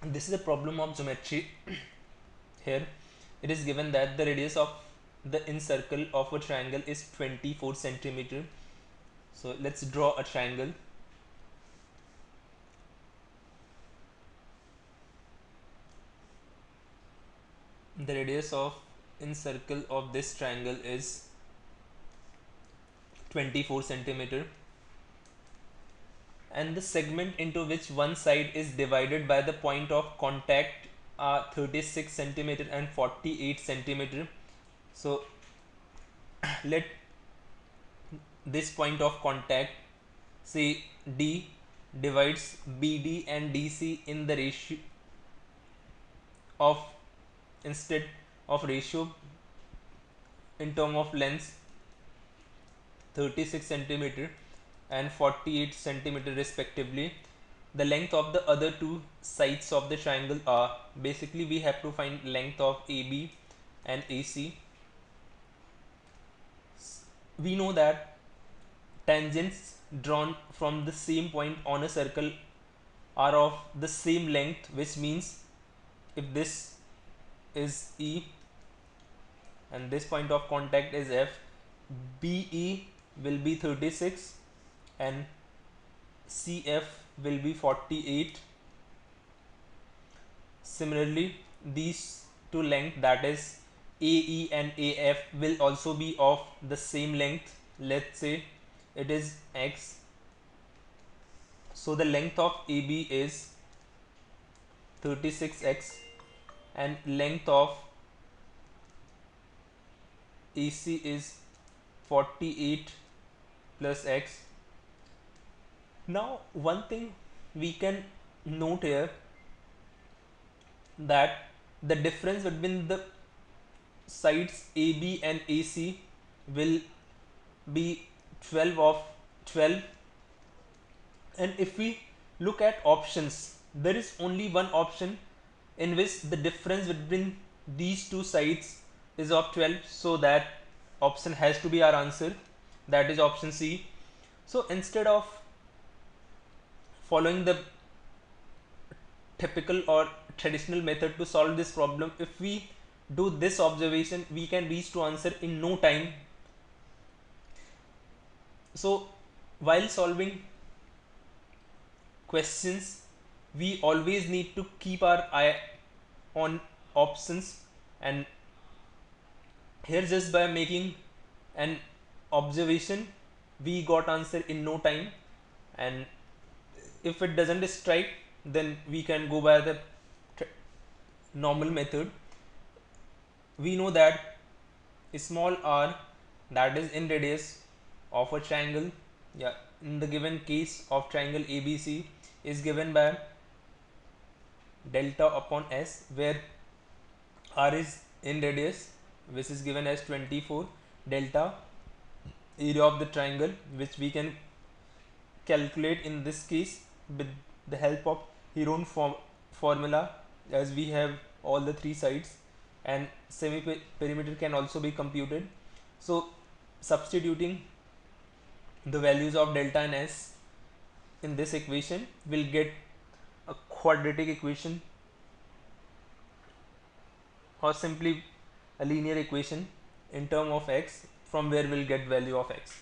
this is a problem of geometry. Here it is given that the radius of the incircle of a triangle is 24 centimeter. So let's draw a triangle. The radius of incircle of this triangle is 24 centimeter, and the segment into which one side is divided by the point of contact are 36 centimeter and 48 centimeter. So let this point of contact, say D, divides BD and DC in the ratio of, instead of ratio in term of lengths 36 centimeter and 48 centimeter respectively. The length of the other two sides of the triangle are, basically we have to find length of AB and AC. We know that tangents drawn from the same point on a circle are of the same length, which means if this is E and this point of contact is F, BE will be 36 and CF will be 48. Similarly, these two length, that is AE and AF, will also be of the same length. Let's say it is X. So the length of AB is 36x and length of AC is 48 plus x. Now one thing we can note here, that the difference between the sides AB and AC will be 12 of 12, and if we look at options, there is only one option in which the difference between these two sides is of 12, so that option has to be our answer, that is option C. So instead of following the typical or traditional method to solve this problem, if we do this observation, we can reach to answer in no time. So while solving questions, we always need to keep our eye on options, and here just by making an observation we got answer in no time, and if it doesn't strike, then we can go by the normal method. We know that small r, that is in radius of a triangle, yeah, in the given case of triangle ABC, is given by delta upon s, where r is in radius, which is given as 24, delta area of the triangle, which we can calculate in this case with the help of Heron formula, as we have all the three sides, and semi perimeter can also be computed. So substituting the values of delta and s in this equation, will get a quadratic equation, or simply a linear equation in term of x, from where we'll get value of x.